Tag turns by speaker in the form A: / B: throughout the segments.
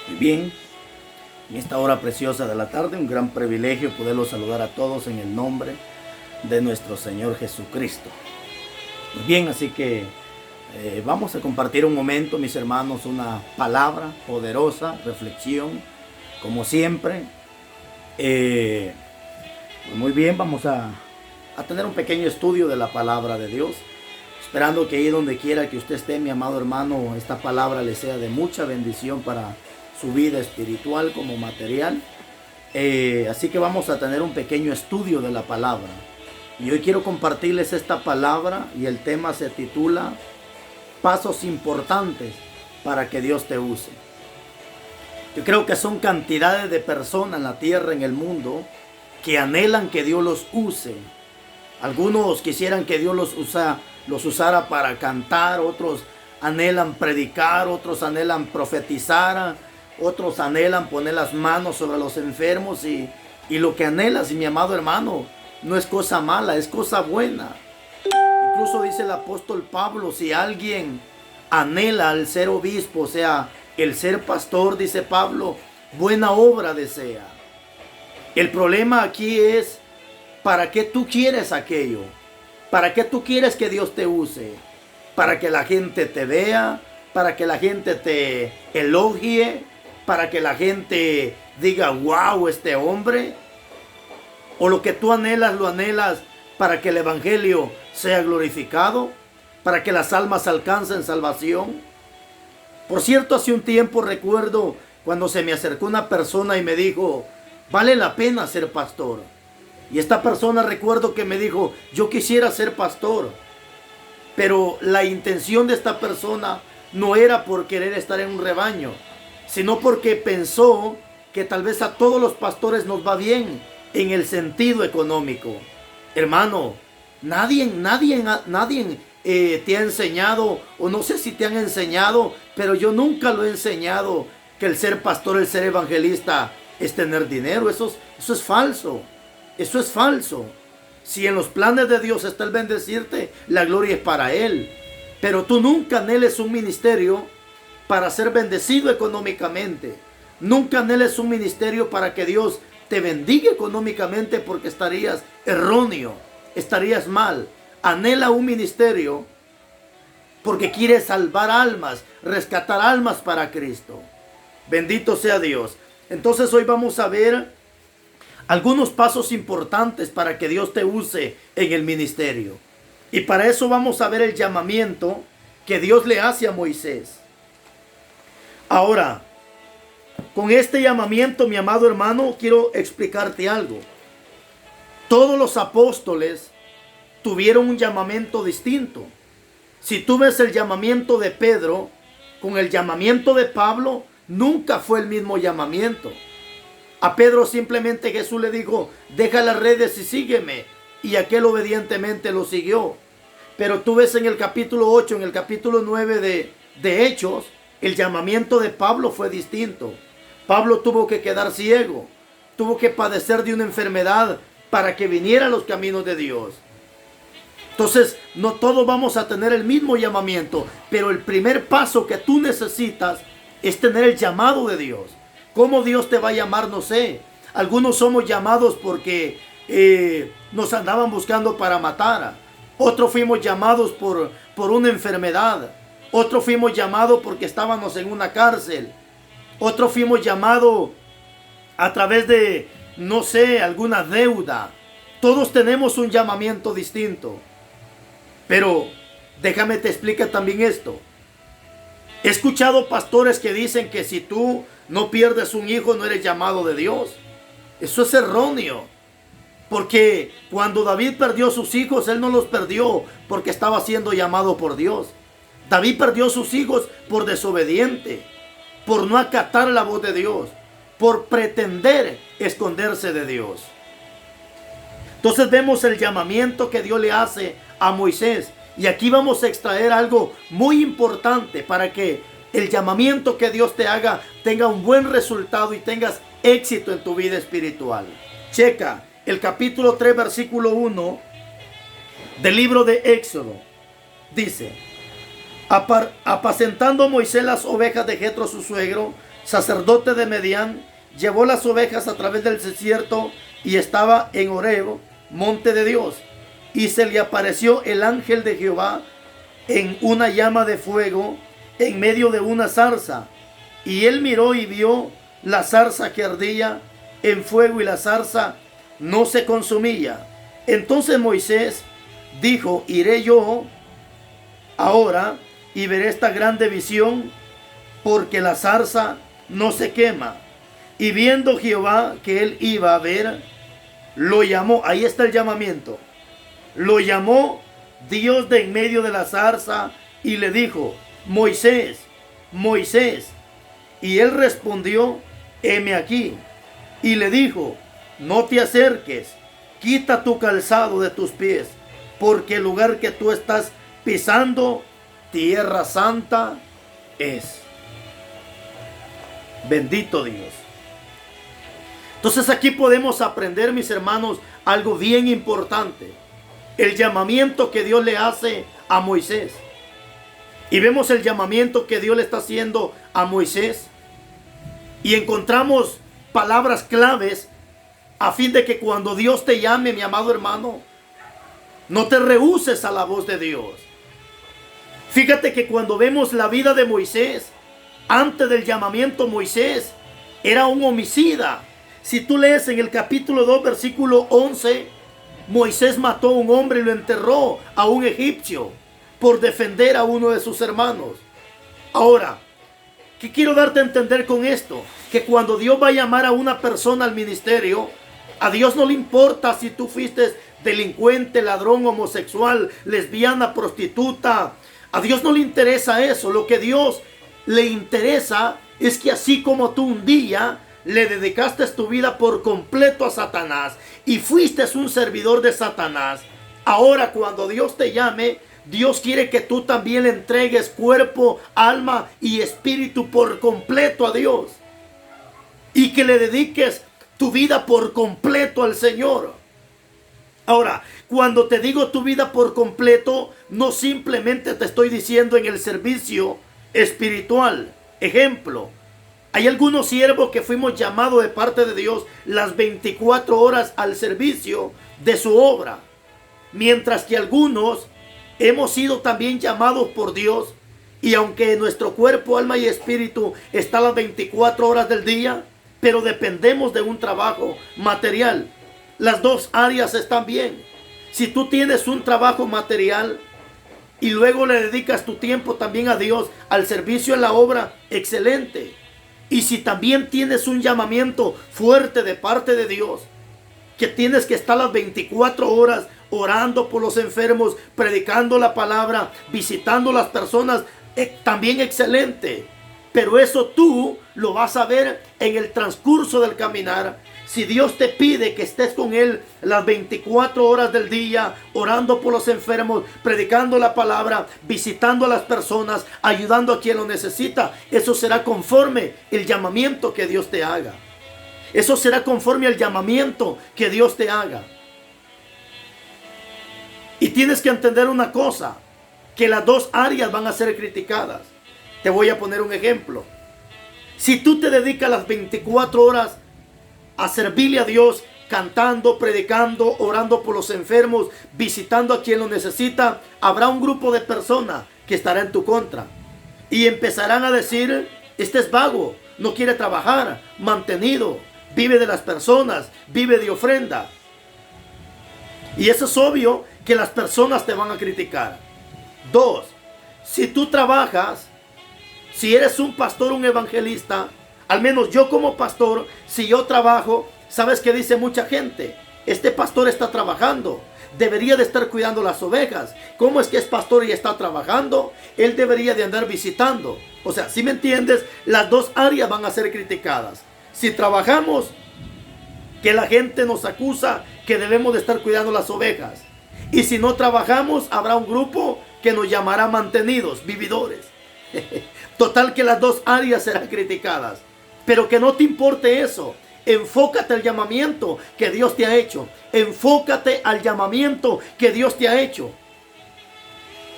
A: Muy bien, en esta hora preciosa de la tarde, un gran privilegio poderlos saludar a todos en el nombre de nuestro Señor Jesucristo. Muy bien, así que vamos a compartir un momento, mis hermanos, una palabra poderosa, reflexión, como siempre. Muy bien, vamos a tener un pequeño estudio de la palabra de Dios, esperando que ahí donde quiera que usted esté, mi amado hermano, esta palabra le sea de mucha bendición para su vida espiritual como material. Así que vamos a tener un pequeño estudio de la palabra. Y hoy quiero compartirles esta palabra y el tema se titula Pasos importantes para que Dios te use. Yo creo que son cantidades de personas en la tierra, en el mundo, que anhelan que Dios los use. Algunos quisieran que Dios los usara para cantar, otros anhelan predicar, otros anhelan profetizar, otros anhelan poner las manos sobre los enfermos y lo que anhelas, mi amado hermano, no es cosa mala, es cosa buena. Incluso dice el apóstol Pablo, si alguien anhela el ser obispo, o sea, el ser pastor, dice Pablo, buena obra desea. El problema aquí es, ¿para qué tú quieres aquello? ¿Para qué tú quieres que Dios te use? ¿Para que la gente te vea? ¿Para que la gente te elogie? ¿Para que la gente diga, wow, este hombre? ¿O lo que tú anhelas, lo anhelas para que el evangelio sea glorificado? ¿Para que las almas alcancen salvación? Por cierto, hace un tiempo recuerdo cuando se me acercó una persona y me dijo, vale la pena ser pastor. Y esta persona recuerdo que me dijo, yo quisiera ser pastor. Pero la intención de esta persona no era por querer estar en un rebaño, sino porque pensó que tal vez a todos los pastores nos va bien en el sentido económico. Hermano, nadie te ha enseñado, o no sé si te han enseñado, pero yo nunca lo he enseñado, que el ser pastor, el ser evangelista es tener dinero. Eso es falso. Eso es falso. Si en los planes de Dios está el bendecirte, la gloria es para Él. Pero tú nunca anheles un ministerio para ser bendecido económicamente. Nunca anheles un ministerio para que Dios te bendiga económicamente, porque estarías erróneo, estarías mal. Anhela un ministerio porque quieres salvar almas, rescatar almas para Cristo. Bendito sea Dios. Entonces hoy vamos a ver algunos pasos importantes para que Dios te use en el ministerio. Y para eso vamos a ver el llamamiento que Dios le hace a Moisés. Ahora, con este llamamiento, mi amado hermano, quiero explicarte algo. Todos los apóstoles tuvieron un llamamiento distinto. Si tú ves el llamamiento de Pedro con el llamamiento de Pablo, nunca fue el mismo llamamiento. A Pedro simplemente Jesús le dijo, deja las redes y sígueme. Y aquel obedientemente lo siguió. Pero tú ves en el capítulo 8, en el capítulo 9 de Hechos, el llamamiento de Pablo fue distinto. Pablo tuvo que quedar ciego, tuvo que padecer de una enfermedad para que viniera a los caminos de Dios. Entonces, no todos vamos a tener el mismo llamamiento, pero el primer paso que tú necesitas es tener el llamado de Dios. ¿Cómo Dios te va a llamar? No sé. Algunos somos llamados porque nos andaban buscando para matar. Otros fuimos llamados por una enfermedad. Otros fuimos llamados porque estábamos en una cárcel. Otros fuimos llamados a través de, no sé, alguna deuda. Todos tenemos un llamamiento distinto. Pero déjame te explicar también esto. He escuchado pastores que dicen que si tú no pierdes un hijo, no eres llamado de Dios. Eso es erróneo. Porque cuando David perdió sus hijos, él no los perdió porque estaba siendo llamado por Dios. David perdió sus hijos por desobediente, por no acatar la voz de Dios, por pretender esconderse de Dios. Entonces vemos el llamamiento que Dios le hace a Moisés. Y aquí vamos a extraer algo muy importante para que el llamamiento que Dios te haga tenga un buen resultado y tengas éxito en tu vida espiritual. Checa el capítulo 3, versículo 1 del libro de Éxodo. Dice, apacentando Moisés las ovejas de Jetro su suegro, sacerdote de Medián, llevó las ovejas a través del desierto y estaba en Horeb, monte de Dios. Y se le apareció el ángel de Jehová en una llama de fuego en medio de una zarza. Y él miró y vio la zarza que ardía en fuego y la zarza no se consumía. Entonces Moisés dijo: iré yo ahora y veré esta grande visión, porque la zarza no se quema. Y viendo Jehová que él iba a ver, lo llamó. Ahí está el llamamiento. Lo llamó Dios de en medio de la zarza y le dijo: Moisés, Moisés. Y él respondió: heme aquí. Y le dijo: no te acerques, quita tu calzado de tus pies, porque el lugar que tú estás pisando, tierra santa es. Bendito Dios. Entonces aquí podemos aprender, mis hermanos, algo bien importante. El llamamiento que Dios le hace a Moisés. Y vemos el llamamiento que Dios le está haciendo a Moisés. Y encontramos palabras claves a fin de que cuando Dios te llame, mi amado hermano, no te rehúses a la voz de Dios. Fíjate que cuando vemos la vida de Moisés, antes del llamamiento, Moisés era un homicida. Si tú lees en el capítulo 2, versículo 11, Moisés mató a un hombre y lo enterró a un egipcio por defender a uno de sus hermanos. Ahora, ¿qué quiero darte a entender con esto? Que cuando Dios va a llamar a una persona al ministerio, a Dios no le importa si tú fuiste delincuente, ladrón, homosexual, lesbiana, prostituta. A Dios no le interesa eso. Lo que a Dios le interesa es que así como tú un día le dedicaste tu vida por completo a Satanás y fuiste un servidor de Satanás, ahora cuando Dios te llame, Dios quiere que tú también le entregues cuerpo, alma y espíritu por completo a Dios. Y que le dediques tu vida por completo al Señor. Ahora, cuando te digo tu vida por completo, no simplemente te estoy diciendo en el servicio espiritual. Ejemplo, hay algunos siervos que fuimos llamados de parte de Dios las 24 horas al servicio de su obra. Mientras que algunos hemos sido también llamados por Dios, y aunque nuestro cuerpo, alma y espíritu está las 24 horas del día, pero dependemos de un trabajo material. Las dos áreas están bien. Si tú tienes un trabajo material y luego le dedicas tu tiempo también a Dios, al servicio en la obra, excelente. Y si también tienes un llamamiento fuerte de parte de Dios, que tienes que estar las 24 horas orando por los enfermos, predicando la palabra, visitando las personas, también excelente. Pero eso tú lo vas a ver en el transcurso del caminar. Si Dios te pide que estés con Él las 24 horas del día, orando por los enfermos, predicando la palabra, visitando a las personas, ayudando a quien lo necesita, eso será conforme el llamamiento que Dios te haga. Eso será conforme al llamamiento que Dios te haga. Y tienes que entender una cosa, que las dos áreas van a ser criticadas. Te voy a poner un ejemplo. Si tú te dedicas las 24 horas a servirle a Dios, cantando, predicando, orando por los enfermos, visitando a quien lo necesita, habrá un grupo de personas que estará en tu contra. Y empezarán a decir: este es vago, no quiere trabajar, mantenido, vive de las personas, vive de ofrenda. Y eso es obvio que las personas te van a criticar. Dos, si tú trabajas, si eres un pastor, un evangelista, al menos yo como pastor, si yo trabajo, ¿sabes qué dice mucha gente? Este pastor está trabajando, debería de estar cuidando las ovejas. ¿Cómo es que es pastor y está trabajando? Él debería de andar visitando. O sea, si me entiendes, las dos áreas van a ser criticadas. Si trabajamos, que la gente nos acusa que debemos de estar cuidando las ovejas. Y si no trabajamos, habrá un grupo que nos llamará mantenidos, vividores. Total que las dos áreas serán criticadas. Pero que no te importe eso. Enfócate al llamamiento que Dios te ha hecho. Enfócate al llamamiento que Dios te ha hecho.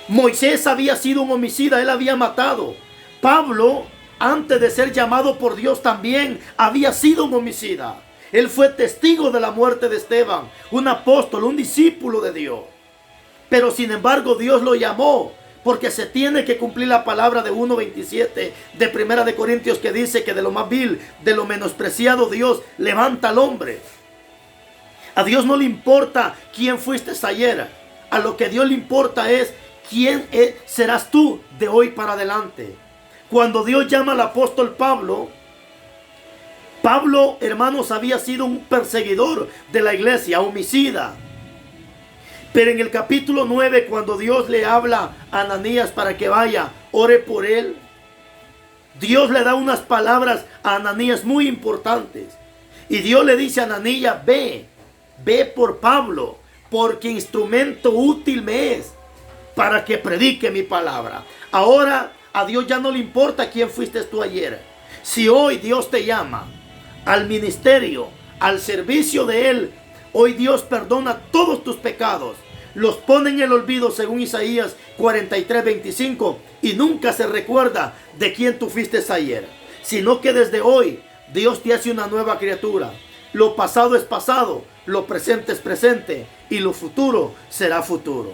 A: Moisés había sido un homicida, él había matado. Pablo antes de ser llamado por Dios, también había sido un homicida. Él fue testigo de la muerte de Esteban, un apóstol, un discípulo de Dios. Pero sin embargo Dios lo llamó, porque se tiene que cumplir la palabra de 1:27 de Primera de Corintios, que dice que de lo más vil, de lo menospreciado, Dios levanta al hombre. A Dios no le importa quién fuiste ayer. A lo que a Dios le importa es quién serás tú de hoy para adelante. Cuando Dios llama al apóstol Pablo, hermanos, había sido un perseguidor de la iglesia, homicida. Pero en el capítulo 9, cuando Dios le habla a Ananías para que vaya, ore por él, Dios le da unas palabras a Ananías muy importantes. Y Dios le dice a Ananías, ve por Pablo, porque instrumento útil me es para que predique mi palabra. Ahora a Dios ya no le importa quién fuiste tú ayer. Si hoy Dios te llama al ministerio, al servicio de Él, hoy Dios perdona todos tus pecados, los pone en el olvido según Isaías 43:25, y nunca se recuerda de quién tú fuiste ayer, sino que desde hoy Dios te hace una nueva criatura. Lo pasado es pasado, lo presente es presente y lo futuro será futuro.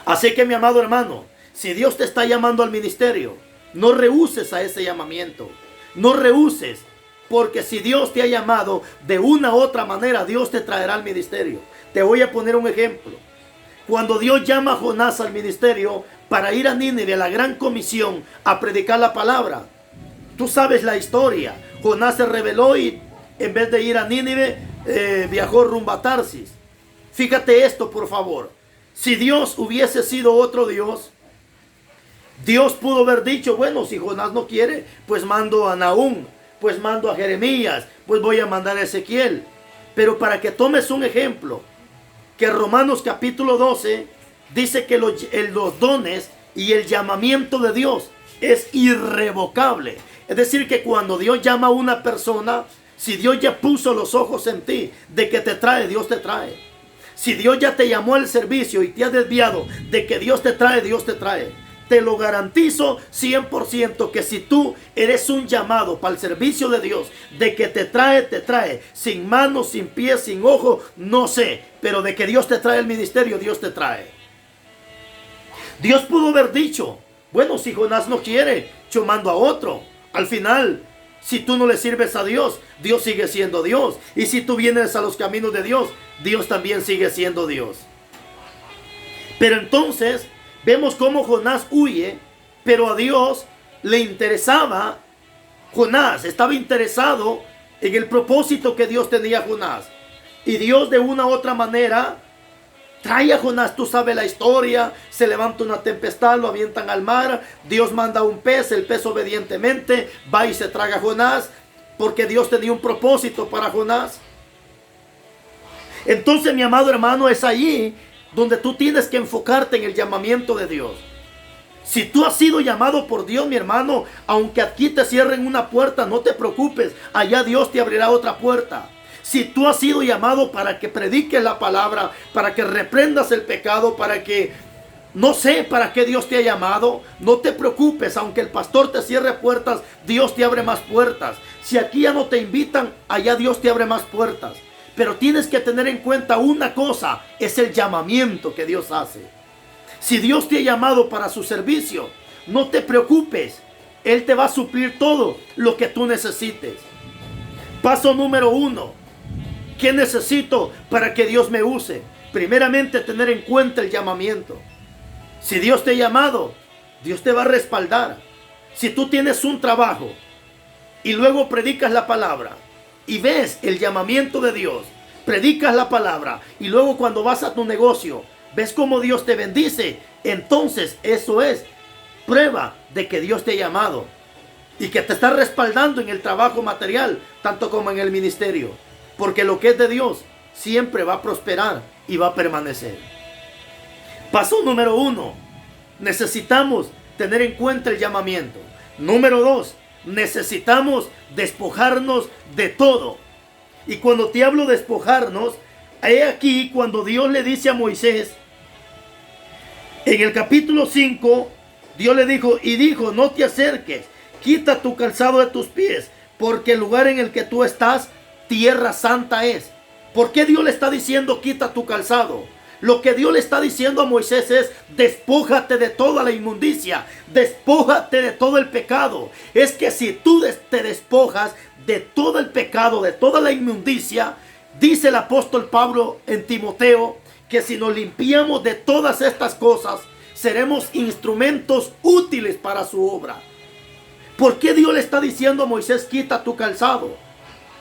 A: Así que, mi amado hermano, si Dios te está llamando al ministerio, no rehuses a ese llamamiento. No rehuses, porque si Dios te ha llamado de una u otra manera, Dios te traerá al ministerio. Te voy a poner un ejemplo. Cuando Dios llama a Jonás al ministerio para ir a Nínive, a la gran comisión, a predicar la palabra, tú sabes la historia. Jonás se rebeló y en vez de ir a Nínive, viajó rumbo a Tarsis. Fíjate esto, por favor. Si Dios hubiese sido otro Dios, Dios pudo haber dicho, bueno, si Jonás no quiere, pues mando a Nahum, pues mando a Jeremías, pues voy a mandar a Ezequiel. Pero para que tomes un ejemplo, que Romanos capítulo 12 dice que los dones y el llamamiento de Dios es irrevocable. Es decir, que cuando Dios llama a una persona, si Dios ya puso los ojos en ti, de que te trae, Dios te trae. Si Dios ya te llamó al servicio y te ha desviado de que Dios te trae, Dios te trae. Te lo garantizo 100% que si tú eres un llamado para el servicio de Dios, de que te trae, te trae. Sin manos, sin pies, sin ojo, no sé. Pero de que Dios te trae el ministerio, Dios te trae. Dios pudo haber dicho, bueno, si Jonás no quiere, yo mando a otro. Al final, si tú no le sirves a Dios, Dios sigue siendo Dios. Y si tú vienes a los caminos de Dios, Dios también sigue siendo Dios. Pero entonces vemos cómo Jonás huye, pero a Dios le interesaba. Jonás estaba interesado en el propósito que Dios tenía a Jonás. Y Dios de una u otra manera trae a Jonás. Tú sabes la historia. Se levanta una tempestad, lo avientan al mar. Dios manda un pez, el pez obedientemente va y se traga a Jonás, porque Dios tenía un propósito para Jonás. Entonces, mi amado hermano, es allí donde tú tienes que enfocarte en el llamamiento de Dios. Si tú has sido llamado por Dios, mi hermano, aunque aquí te cierren una puerta, no te preocupes, allá Dios te abrirá otra puerta. Si tú has sido llamado para que prediques la palabra, para que reprendas el pecado, para que, no sé para qué Dios te ha llamado, no te preocupes, aunque el pastor te cierre puertas, Dios te abre más puertas. Si aquí ya no te invitan, allá Dios te abre más puertas. Pero tienes que tener en cuenta una cosa, es el llamamiento que Dios hace. Si Dios te ha llamado para su servicio, no te preocupes. Él te va a suplir todo lo que tú necesites. Paso número 1. ¿Qué necesito para que Dios me use? Primeramente, tener en cuenta el llamamiento. Si Dios te ha llamado, Dios te va a respaldar. Si tú tienes un trabajo y luego predicas la palabra, y ves el llamamiento de Dios, predicas la palabra, y luego cuando vas a tu negocio, ves cómo Dios te bendice, entonces eso es prueba de que Dios te ha llamado y que te está respaldando en el trabajo material, tanto como en el ministerio. Porque lo que es de Dios siempre va a prosperar y va a permanecer. Paso número 1. Necesitamos tener en cuenta el llamamiento. Número 2. Necesitamos despojarnos de todo. Y cuando te hablo de despojarnos, he aquí cuando Dios le dice a Moisés, en el capítulo 5, Dios le dijo, no te acerques, quita tu calzado de tus pies, porque el lugar en el que tú estás, tierra santa es. ¿Por qué Dios le está diciendo quita tu calzado? Lo que Dios le está diciendo a Moisés es: despójate de toda la inmundicia, despójate de todo el pecado. Es que si tú te despojas de todo el pecado, de toda la inmundicia, dice el apóstol Pablo en Timoteo, que si nos limpiamos de todas estas cosas, seremos instrumentos útiles para su obra. ¿Por qué Dios le está diciendo a Moisés quita tu calzado?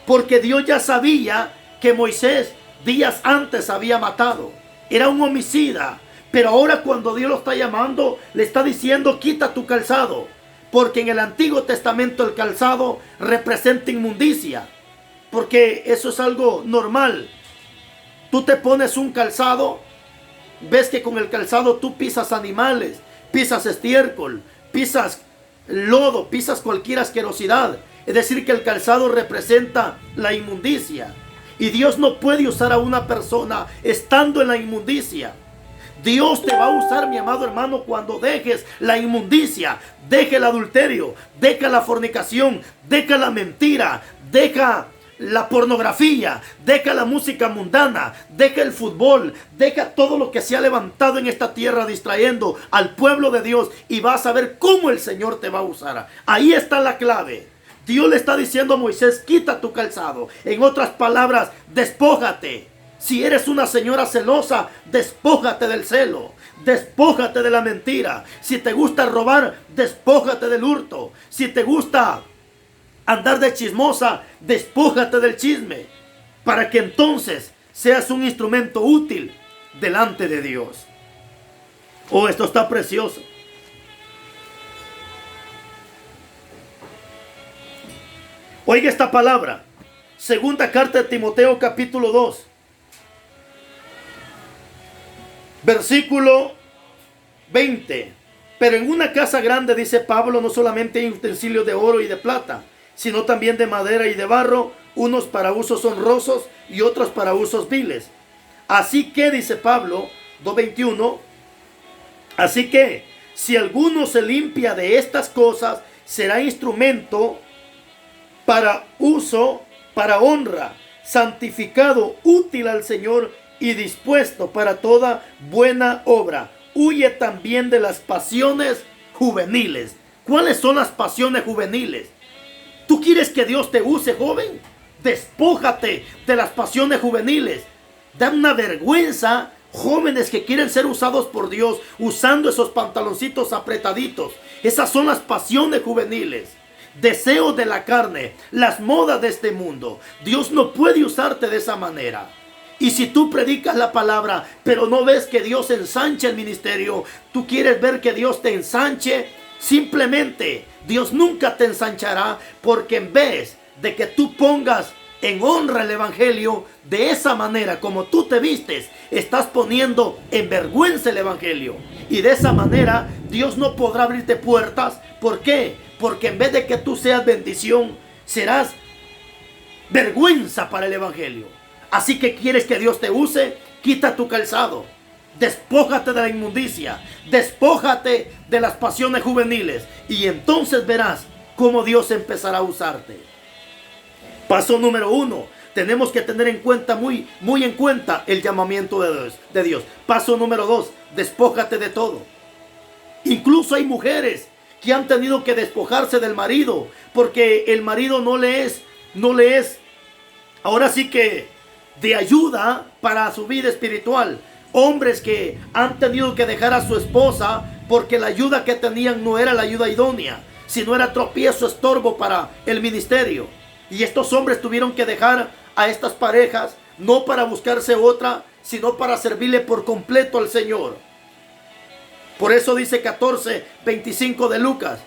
A: Porque Dios ya sabía que Moisés días antes había matado. Era un homicida. Pero ahora cuando Dios lo está llamando, le está diciendo quita tu calzado. Porque en el Antiguo Testamento el calzado representa inmundicia. Porque eso es algo normal. Tú te pones un calzado, ves que con el calzado tú pisas animales, pisas estiércol, pisas lodo, pisas cualquier asquerosidad. Es decir, que el calzado representa la inmundicia. Y Dios no puede usar a una persona estando en la inmundicia. Dios te va a usar, mi amado hermano, cuando dejes la inmundicia, deja el adulterio, deja la fornicación, deja la mentira, deja la pornografía, deja la música mundana, deja el fútbol, deja todo lo que se ha levantado en esta tierra distrayendo al pueblo de Dios, y vas a ver cómo el Señor te va a usar. Ahí está la clave. Dios le está diciendo a Moisés quita tu calzado. En otras palabras, despójate. Si eres una señora celosa, despójate del celo, despójate de la mentira. Si te gusta robar, despójate del hurto. Si te gusta andar de chismosa, despójate del chisme, para que entonces seas un instrumento útil delante de Dios. Oh, esto está precioso. Oiga esta palabra. Segunda carta de Timoteo, capítulo 2. Versículo 20. Pero en una casa grande, dice Pablo, no solamente hay utensilios de oro y de plata, sino también de madera y de barro, unos para usos honrosos y otros para usos viles. Así que, dice Pablo, 2:21, así que, si alguno se limpia de estas cosas, será instrumento para uso, para honra, santificado, útil al Señor y dispuesto para toda buena obra. Huye también de las pasiones juveniles. ¿Cuáles son las pasiones juveniles? ¿Tú quieres que Dios te use, joven? Despójate de las pasiones juveniles. Da una vergüenza jóvenes que quieren ser usados por Dios usando esos pantaloncitos apretaditos. Esas son las pasiones juveniles. Deseos de la carne, las modas de este mundo. Dios no puede usarte de esa manera. Y si tú predicas la palabra, pero no ves que Dios ensanche el ministerio, tú quieres ver que Dios te ensanche, simplemente Dios nunca te ensanchará, porque en vez de que tú pongas en honra el evangelio, de esa manera como tú te vistes, estás poniendo en vergüenza el evangelio. Y de esa manera Dios no podrá abrirte puertas. ¿Por qué? Porque en vez de que tú seas bendición, serás vergüenza para el evangelio. Así que quieres que Dios te use, quita tu calzado, despójate de la inmundicia, despójate de las pasiones juveniles, y entonces verás cómo Dios empezará a usarte. Paso número 1, tenemos que tener en cuenta, muy en cuenta, el llamamiento de Dios. Paso número 2, despójate de todo. Incluso hay mujeres que han tenido que despojarse del marido, porque el marido no le es, ahora sí que de ayuda para su vida espiritual. Hombres que han tenido que dejar a su esposa porque la ayuda que tenían no era la ayuda idónea, sino era tropiezo, estorbo para el ministerio. Y estos hombres tuvieron que dejar a estas parejas, no para buscarse otra, sino para servirle por completo al Señor. Por eso dice 14:25 de Lucas,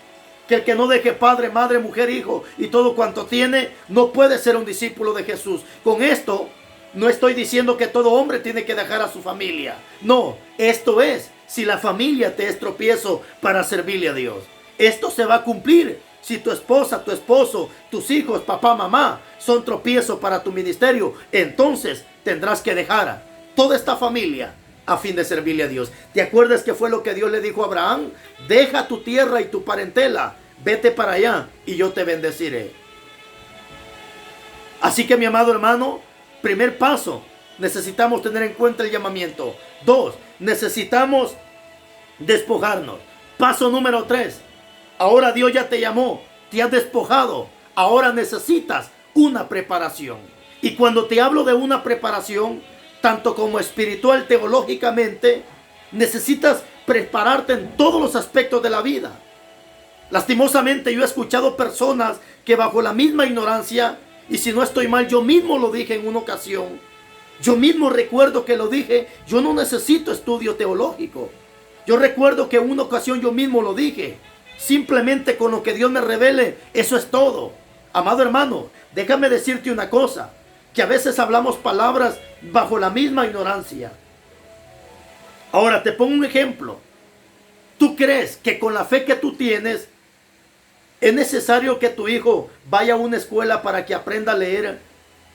A: que el que no deje padre, madre, mujer, hijo y todo cuanto tiene, no puede ser un discípulo de Jesús. Con esto no estoy diciendo que todo hombre tiene que dejar a su familia. No, esto es, si la familia te es tropiezo para servirle a Dios. Esto se va a cumplir si tu esposa, tu esposo, tus hijos, papá, mamá son tropiezo para tu ministerio. Entonces tendrás que dejar a toda esta familia a fin de servirle a Dios. ¿Te acuerdas que fue lo que Dios le dijo a Abraham? Deja tu tierra y tu parentela, vete para allá y yo te bendeciré. Así que mi amado hermano, primer paso, necesitamos tener en cuenta el llamamiento. 2, necesitamos despojarnos. Paso número 3, ahora Dios ya te llamó, te has despojado, ahora necesitas una preparación. Y cuando te hablo de una preparación, tanto como espiritual, teológicamente, necesitas prepararte en todos los aspectos de la vida. Lastimosamente yo he escuchado personas que bajo la misma ignorancia, y si no estoy mal, yo mismo lo dije en una ocasión, yo mismo recuerdo que lo dije, yo no necesito estudio teológico. Yo recuerdo que en una ocasión yo mismo lo dije, simplemente con lo que Dios me revele, eso es todo. Amado hermano, déjame decirte una cosa, que a veces hablamos palabras bajo la misma ignorancia. Ahora te pongo un ejemplo. ¿Tú crees que con la fe que tú tienes es necesario que tu hijo vaya a una escuela para que aprenda a leer?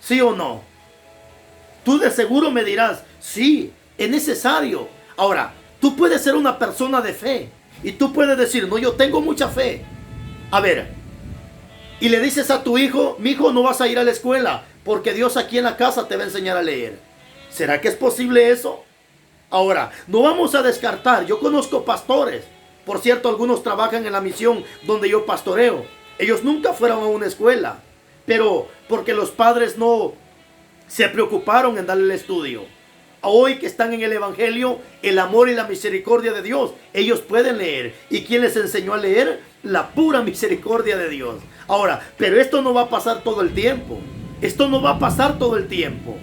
A: ¿Sí o no? Tú de seguro me dirás, sí, es necesario. Ahora, tú puedes ser una persona de fe y tú puedes decir, no, yo tengo mucha fe. A ver, y le dices a tu hijo, mi hijo, no vas a ir a la escuela porque Dios aquí en la casa te va a enseñar a leer. ¿Será que es posible eso? Ahora, no vamos a descartar. Yo conozco pastores. Por cierto, algunos trabajan en la misión donde yo pastoreo. Ellos nunca fueron a una escuela, pero porque los padres no se preocuparon en darle el estudio. Hoy que están en el evangelio, el amor y la misericordia de Dios, ellos pueden leer. ¿Y quién les enseñó a leer? La pura misericordia de Dios. Ahora, pero esto no va a pasar todo el tiempo. Esto no va a pasar todo el tiempo.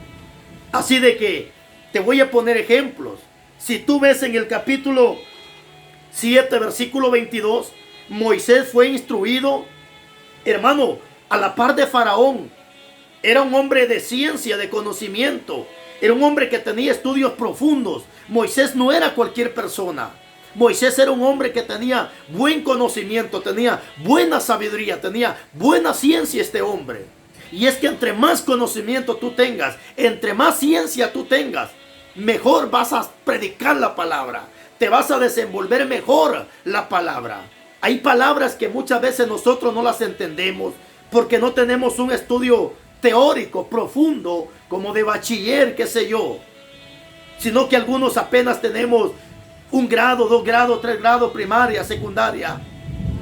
A: Así de que te voy a poner ejemplos. Si tú ves en el capítulo 7, versículo 22, Moisés fue instruido, hermano, a la par de Faraón. Era un hombre de ciencia, de conocimiento. Era un hombre que tenía estudios profundos. Moisés no era cualquier persona. Moisés era un hombre que tenía buen conocimiento, tenía buena sabiduría, tenía buena ciencia este hombre. Y es que entre más conocimiento tú tengas, entre más ciencia tú tengas, mejor vas a predicar la palabra. Te vas a desenvolver mejor la palabra. Hay palabras que muchas veces nosotros no las entendemos porque no tenemos un estudio teórico profundo como de bachiller, qué sé yo. Sino que algunos apenas tenemos 1 grado, 2 grados, 3 grados, primaria, secundaria.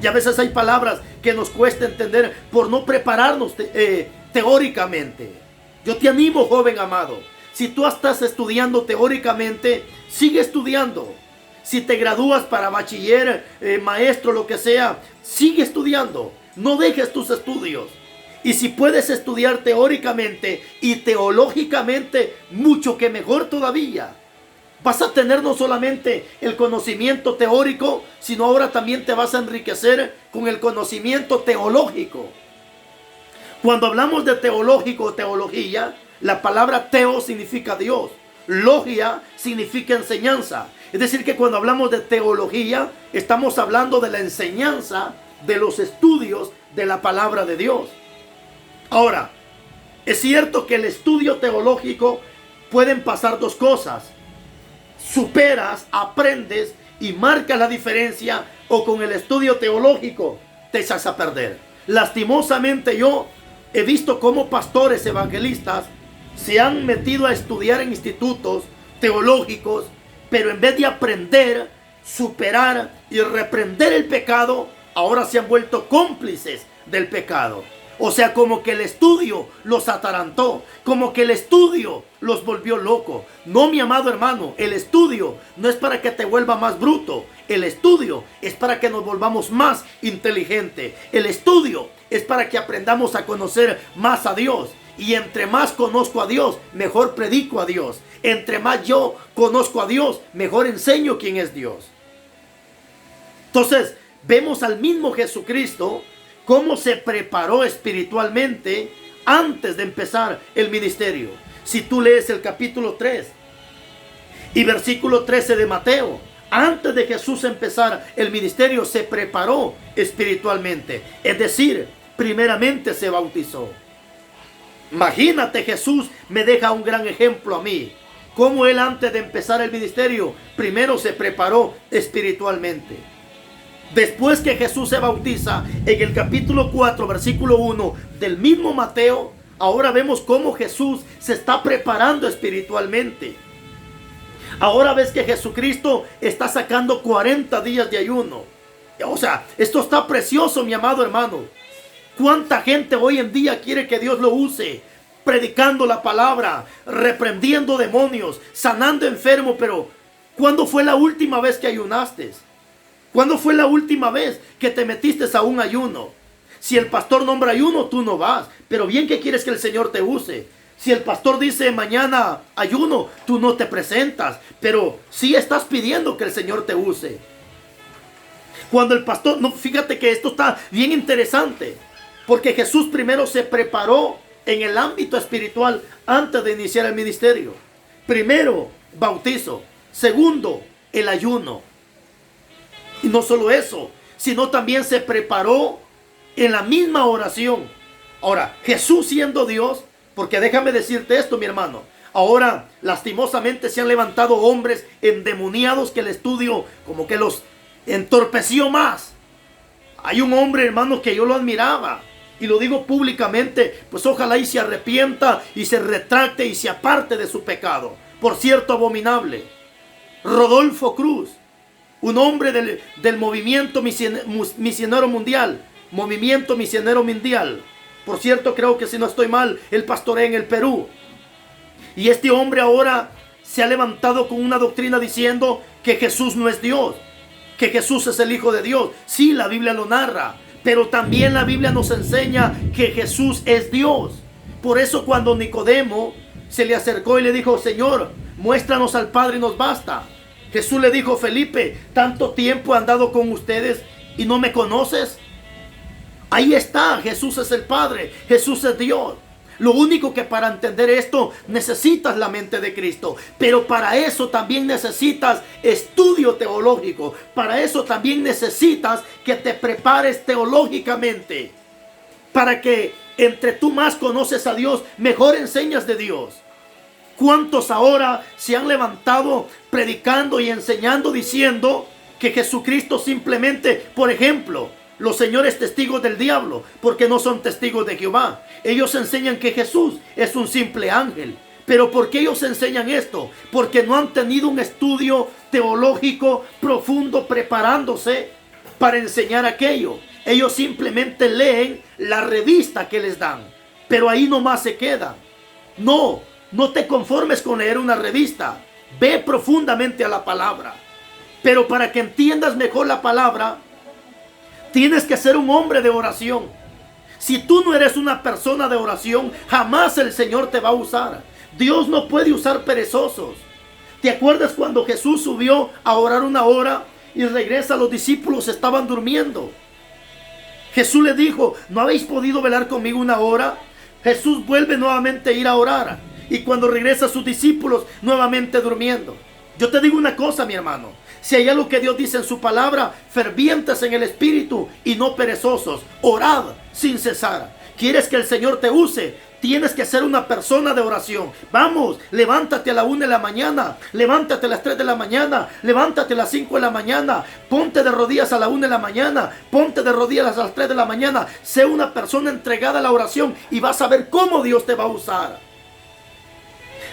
A: Y a veces hay palabras que nos cuesta entender por no prepararnos teóricamente. Yo te animo, joven amado. Si tú estás estudiando teóricamente, sigue estudiando. Si te gradúas para bachiller, maestro, lo que sea, sigue estudiando. No dejes tus estudios. Y si puedes estudiar teóricamente y teológicamente, mucho que mejor todavía. Vas a tener no solamente el conocimiento teórico, sino ahora también te vas a enriquecer con el conocimiento teológico. Cuando hablamos de teológico o teología, la palabra teo significa Dios. Logia significa enseñanza. Es decir, que cuando hablamos de teología, estamos hablando de la enseñanza, de los estudios de la palabra de Dios. Ahora, es cierto que el estudio teológico pueden pasar dos cosas. Superas, aprendes y marcas la diferencia, o con el estudio teológico te echas a perder. Lastimosamente yo he visto cómo pastores evangelistas se han metido a estudiar en institutos teológicos, pero en vez de aprender, superar y reprender el pecado, ahora se han vuelto cómplices del pecado. O sea, como que el estudio los atarantó, como que el estudio los volvió locos. No, mi amado hermano, el estudio no es para que te vuelva más bruto. El estudio es para que nos volvamos más inteligentes. El estudio es para que aprendamos a conocer más a Dios. Y entre más conozco a Dios, mejor predico a Dios. Entre más yo conozco a Dios, mejor enseño quién es Dios. Entonces, vemos al mismo Jesucristo cómo se preparó espiritualmente antes de empezar el ministerio. Si tú lees el capítulo 3 y versículo 13 de Mateo, antes de Jesús empezar el ministerio, se preparó espiritualmente. Es decir, primeramente se bautizó. Imagínate, Jesús me deja un gran ejemplo a mí. Cómo él antes de empezar el ministerio, primero se preparó espiritualmente. Después que Jesús se bautiza, en el capítulo 4, versículo 1 del mismo Mateo, ahora vemos cómo Jesús se está preparando espiritualmente. Ahora ves que Jesucristo está sacando 40 días de ayuno. O sea, esto está precioso, mi amado hermano. ¿Cuánta gente hoy en día quiere que Dios lo use? Predicando la palabra, reprendiendo demonios, sanando enfermos, pero ¿cuándo fue la última vez que ayunaste? ¿Cuándo fue la última vez que te metiste a un ayuno? Si el pastor nombra ayuno, tú no vas. Pero bien que quieres que el Señor te use. Si el pastor dice mañana ayuno, tú no te presentas. Pero sí estás pidiendo que el Señor te use. Cuando el pastor, no, fíjate que esto está bien interesante. Porque Jesús primero se preparó en el ámbito espiritual antes de iniciar el ministerio. Primero, bautizo. Segundo, el ayuno. Y no solo eso, sino también se preparó en la misma oración. Ahora, Jesús siendo Dios, porque déjame decirte esto, mi hermano. Ahora, lastimosamente se han levantado hombres endemoniados que el estudio como que los entorpeció más. Hay un hombre, hermano, que yo lo admiraba. Y lo digo públicamente, pues ojalá y se arrepienta y se retracte y se aparte de su pecado. Por cierto, abominable. Rodolfo Cruz. Un hombre del movimiento misionero mundial. Movimiento misionero mundial. Por cierto, creo que si no estoy mal, él pastorea en el Perú. Y este hombre ahora se ha levantado con una doctrina diciendo que Jesús no es Dios. Que Jesús es el Hijo de Dios. Sí, la Biblia lo narra. Pero también la Biblia nos enseña que Jesús es Dios. Por eso cuando Nicodemo se le acercó y le dijo, Señor, muéstranos al Padre y nos basta. Jesús le dijo, Felipe, tanto tiempo he andado con ustedes y no me conoces. Ahí está, Jesús es el Padre, Jesús es Dios. Lo único que para entender esto necesitas la mente de Cristo. Pero para eso también necesitas estudio teológico. Para eso también necesitas que te prepares teológicamente. Para que entre tú más conoces a Dios, mejor enseñas de Dios. ¿Cuántos ahora se han levantado predicando y enseñando diciendo que Jesucristo simplemente, por ejemplo, los señores testigos del diablo, porque no son testigos de Jehová? Ellos enseñan que Jesús es un simple ángel. ¿Pero por qué ellos enseñan esto? Porque no han tenido un estudio teológico profundo preparándose para enseñar aquello. Ellos simplemente leen la revista que les dan, pero ahí nomás se quedan. No te conformes con leer una revista. Ve profundamente a la palabra. Pero para que entiendas mejor la palabra, tienes que ser un hombre de oración. Si tú no eres una persona de oración, jamás el Señor te va a usar. Dios no puede usar perezosos. ¿Te acuerdas cuando Jesús subió a orar una hora y regresa? Los discípulos estaban durmiendo. Jesús le dijo, ¿no habéis podido velar conmigo una hora? Jesús vuelve nuevamente a ir a orar. Y cuando regresa sus discípulos nuevamente durmiendo. Yo te digo una cosa, mi hermano. Si hay algo que Dios dice en su palabra, fervientes en el espíritu y no perezosos. Orad sin cesar. ¿Quieres que el Señor te use? Tienes que ser una persona de oración. Vamos, levántate a la 1 de la mañana. Levántate a las 3 de la mañana. Levántate a las 5 de la mañana. Ponte de rodillas a la 1 de la mañana. Ponte de rodillas a las 3 de la mañana. Sé una persona entregada a la oración y vas a ver cómo Dios te va a usar.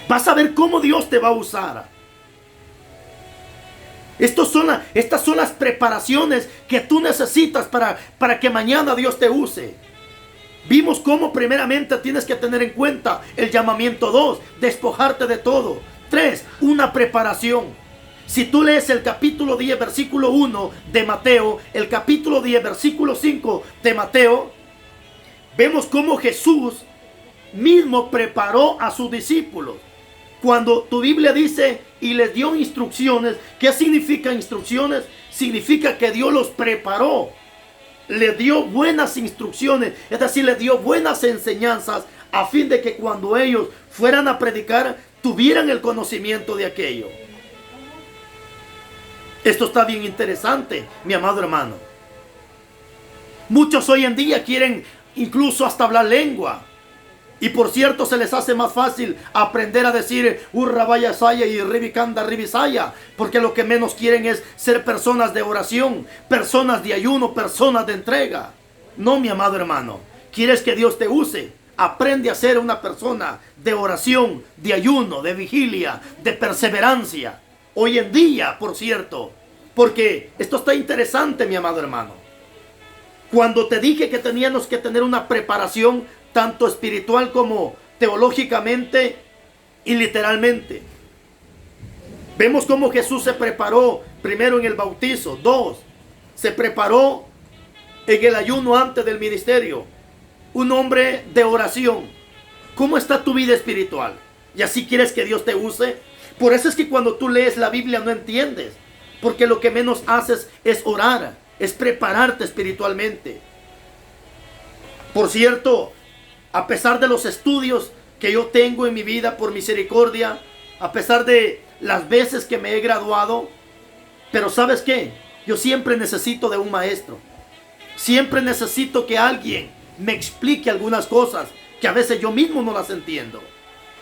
A: Vas a ver cómo Dios te va a usar. Estas son las preparaciones que tú necesitas para que mañana Dios te use. Vimos cómo primeramente tienes que tener en cuenta el llamamiento. 2, despojarte de todo. 3, una preparación. Si tú lees el capítulo 10, versículo 1 de Mateo, el capítulo 10, versículo 5 de Mateo, vemos cómo Jesús mismo preparó a sus discípulos. Cuando tu Biblia dice y les dio instrucciones, ¿qué significa instrucciones? Significa que Dios los preparó. Le dio buenas instrucciones, es decir, le dio buenas enseñanzas a fin de que cuando ellos fueran a predicar, tuvieran el conocimiento de aquello. Esto está bien interesante, mi amado hermano. Muchos hoy en día quieren incluso hasta hablar lengua. Y por cierto, se les hace más fácil aprender a decir Urrabaya Saya y Ribicanda Ribisaya, porque lo que menos quieren es ser personas de oración, personas de ayuno, personas de entrega. No, mi amado hermano, ¿quieres que Dios te use? Aprende a ser una persona de oración, de ayuno, de vigilia, de perseverancia. Hoy en día, por cierto, porque esto está interesante, mi amado hermano. Cuando te dije que teníamos que tener una preparación tanto espiritual como teológicamente y literalmente, vemos cómo Jesús se preparó primero en el bautizo. 2, se preparó en el ayuno antes del ministerio. Un hombre de oración. ¿Cómo está tu vida espiritual? ¿Y así quieres que Dios te use? Por eso es que cuando tú lees la Biblia no entiendes, porque lo que menos haces es orar, es prepararte espiritualmente. Por cierto, a pesar de los estudios que yo tengo en mi vida por misericordia, a pesar de las veces que me he graduado, pero ¿sabes qué? Yo siempre necesito de un maestro. Siempre necesito que alguien me explique algunas cosas que a veces yo mismo no las entiendo.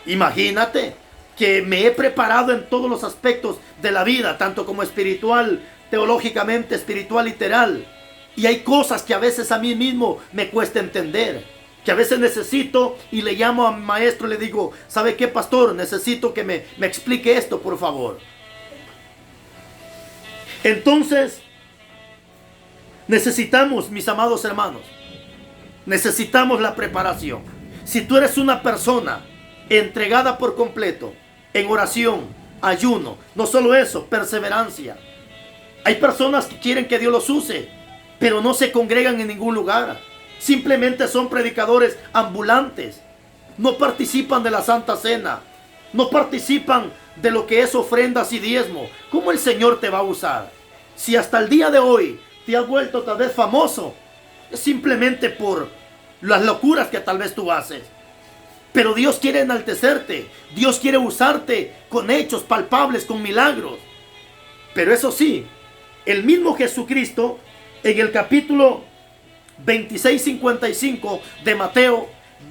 A: Imagínate que me he preparado en todos los aspectos de la vida, tanto como espiritual, teológicamente, espiritual, literal. Y hay cosas que a veces a mí mismo me cuesta entender, que a veces necesito y le llamo a mi maestro y le digo, ¿sabe qué, pastor? Necesito que me explique esto, por favor. Entonces, necesitamos, mis amados hermanos, necesitamos la preparación. Si tú eres una persona entregada por completo en oración, ayuno, no solo eso, perseverancia. Hay personas que quieren que Dios los use, pero no se congregan en ningún lugar. Simplemente son predicadores ambulantes. No participan de la Santa Cena. No participan de lo que es ofrendas y diezmo. ¿Cómo el Señor te va a usar? Si hasta el día de hoy te has vuelto tal vez famoso, es simplemente por las locuras que tal vez tú haces. Pero Dios quiere enaltecerte. Dios quiere usarte con hechos palpables, con milagros. Pero eso sí, el mismo Jesucristo, en el capítulo 26:55 de Mateo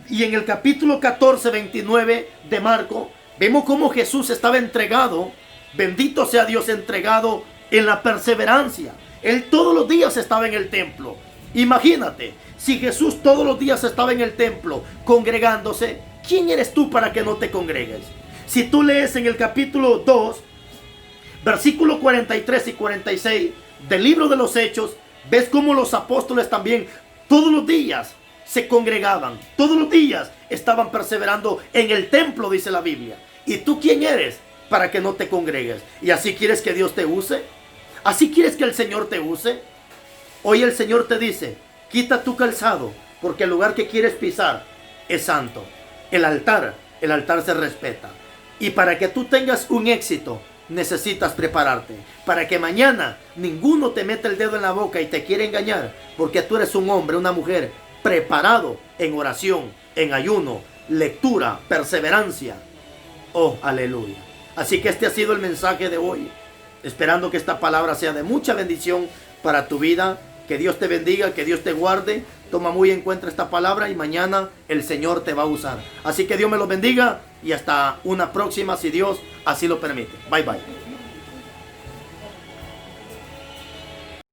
A: y en el capítulo 14:29 de Marco, vemos cómo Jesús estaba entregado, bendito sea Dios, entregado en la perseverancia. Él todos los días estaba en el templo. Imagínate, si Jesús todos los días estaba en el templo congregándose, ¿quién eres tú para que no te congregues? Si tú lees en el capítulo 2, versículos 43 y 46 del libro de los Hechos, ves cómo los apóstoles también todos los días se congregaban, todos los días estaban perseverando en el templo, dice la Biblia. ¿Y tú quién eres para que no te congregues? ¿Y así quieres que Dios te use? ¿Así quieres que el Señor te use? Hoy el Señor te dice, quita tu calzado, porque el lugar que quieres pisar es santo. El altar se respeta. Y para que tú tengas un éxito, necesitas prepararte. Para que mañana ninguno te meta el dedo en la boca y te quiera engañar, porque tú eres un hombre, una mujer preparado en oración, en ayuno, lectura, perseverancia. Oh, aleluya. Así que este ha sido el mensaje de hoy. Esperando que esta palabra sea de mucha bendición para tu vida. Que Dios te bendiga, que Dios te guarde. Toma muy en cuenta esta palabra y mañana el Señor te va a usar. Así que Dios me los bendiga y hasta una próxima si Dios así lo permite. Bye bye.